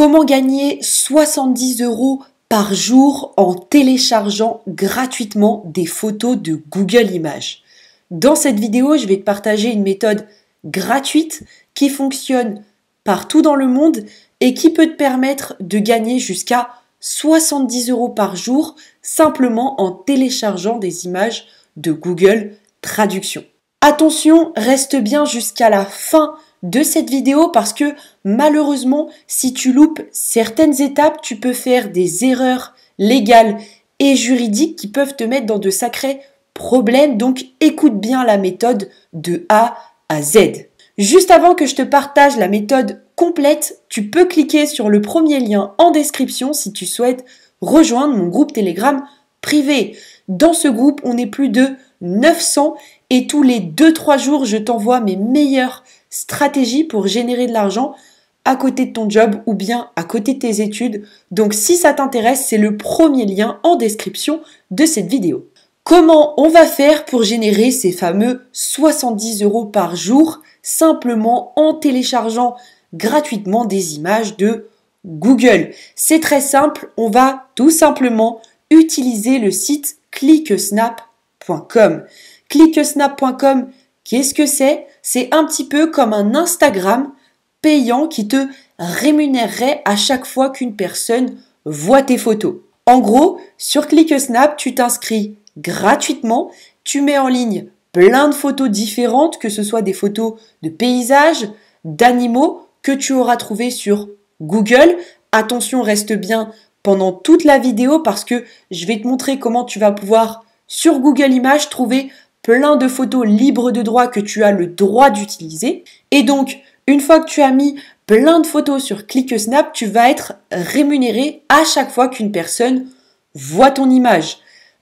Comment gagner 70 € par jour en téléchargeant gratuitement des photos de Google Images? Dans cette vidéo, je vais te partager une méthode gratuite qui fonctionne partout dans le monde et qui peut te permettre de gagner jusqu'à 70 € par jour simplement en téléchargeant des images de Google Traduction. Attention, reste bien jusqu'à la fin de cette vidéo parce que malheureusement, si tu loupes certaines étapes, tu peux faire des erreurs légales et juridiques qui peuvent te mettre dans de sacrés problèmes. Donc, écoute bien la méthode de A à Z. Juste avant que je te partage la méthode complète, tu peux cliquer sur le premier lien en description si tu souhaites rejoindre mon groupe Telegram privé. Dans ce groupe, on est plus de 900 et tous les 2-3 jours, je t'envoie mes meilleures stratégies pour générer de l'argent à côté de ton job ou bien à côté de tes études. Donc si ça t'intéresse, c'est le premier lien en description de cette vidéo. Comment on va faire pour générer ces fameux 70 € par jour simplement en téléchargeant gratuitement des images de Google? C'est très simple, on va tout simplement utiliser le site cliquesnap.com. Cliquesnap.com, qu'est-ce que c'est? C'est un petit peu comme un Instagram payant qui te rémunérerait à chaque fois qu'une personne voit tes photos. En gros, sur Cliquesnap, tu t'inscris gratuitement, tu mets en ligne plein de photos différentes, que ce soit des photos de paysages, d'animaux que tu auras trouvées sur Google. Attention, reste bien pendant toute la vidéo parce que je vais te montrer comment tu vas pouvoir sur Google Images trouver plein de photos libres de droit que tu as le droit d'utiliser. Et donc, une fois que tu as mis plein de photos sur Cliquesnap, tu vas être rémunéré à chaque fois qu'une personne voit ton image.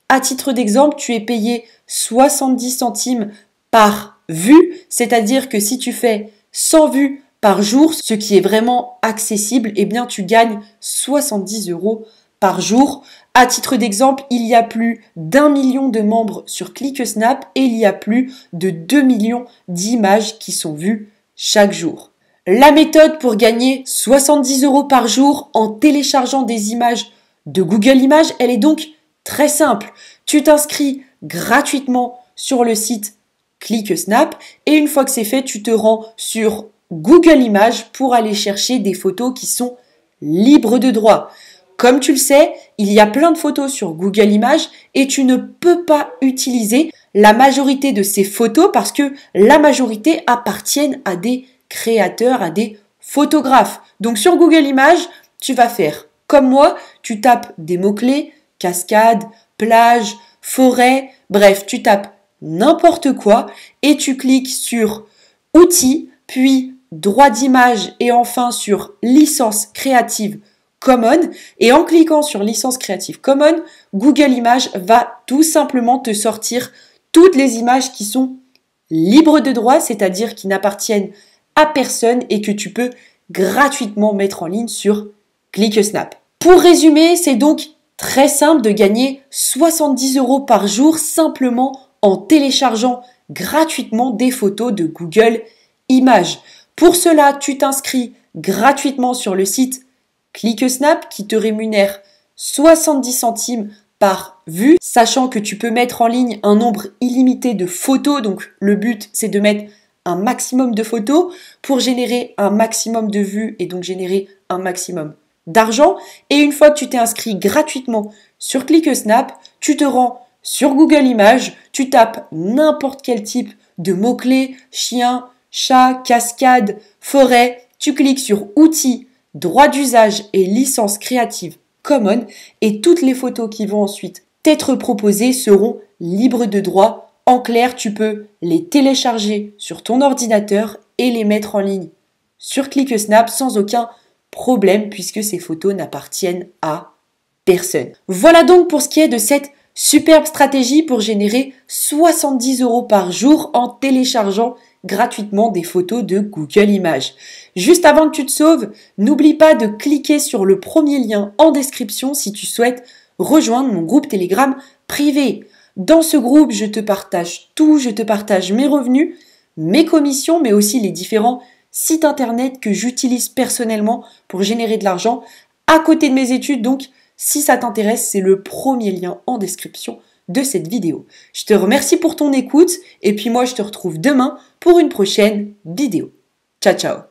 À titre d'exemple, tu es payé 70 centimes par vue, c'est-à-dire que si tu fais 100 vues par jour, ce qui est vraiment accessible, eh bien tu gagnes 70 € par jour. À titre d'exemple, il y a plus d'1 million de membres sur Cliquesnap et il y a plus de 2 millions d'images qui sont vues chaque jour. La méthode pour gagner 70 € par jour en téléchargeant des images de Google Images, elle est donc très simple. Tu t'inscris gratuitement sur le site Cliquesnap et une fois que c'est fait, tu te rends sur Google Images pour aller chercher des photos qui sont libres de droit. Comme tu le sais, il y a plein de photos sur Google Images et tu ne peux pas utiliser la majorité de ces photos parce que la majorité appartiennent à des créateurs, à des photographes. Donc sur Google Images, tu vas faire comme moi, tu tapes des mots-clés, cascade, plage, forêt, bref, tu tapes n'importe quoi et tu cliques sur outils, puis droit d'image et enfin sur licence créative Commons. Et en cliquant sur licence créative Commons, Google Images va tout simplement te sortir toutes les images qui sont libres de droit, c'est-à-dire qui n'appartiennent à personne et que tu peux gratuitement mettre en ligne sur Cliquesnap. Pour résumer, c'est donc très simple de gagner 70 € par jour simplement en téléchargeant gratuitement des photos de Google Images. Pour cela, tu t'inscris gratuitement sur le site Cliquesnap qui te rémunère 70 centimes par vue, sachant que tu peux mettre en ligne un nombre illimité de photos. Donc le but, c'est de mettre un maximum de photos pour générer un maximum de vues et donc générer un maximum d'argent. Et une fois que tu t'es inscrit gratuitement sur Cliquesnap, tu te rends sur Google Images, tu tapes n'importe quel type de mots-clés, chien, chat, cascade, forêt, tu cliques sur outils, droit d'usage et licence créative Commons et toutes les photos qui vont ensuite t'être proposées seront libres de droit. En clair, tu peux les télécharger sur ton ordinateur et les mettre en ligne sur Cliquesnap sans aucun problème puisque ces photos n'appartiennent à personne. Voilà donc pour ce qui est de cette superbe stratégie pour générer 70 € par jour en téléchargeant gratuitement des photos de Google Images. Juste avant que tu te sauves, n'oublie pas de cliquer sur le premier lien en description si tu souhaites rejoindre mon groupe Telegram privé. Dans ce groupe, je te partage tout, je te partage mes revenus, mes commissions, mais aussi les différents site internet que j'utilise personnellement pour générer de l'argent à côté de mes études. Donc, si ça t'intéresse, c'est le premier lien en description de cette vidéo. Je te remercie pour ton écoute et puis moi, je te retrouve demain pour une prochaine vidéo. Ciao, ciao!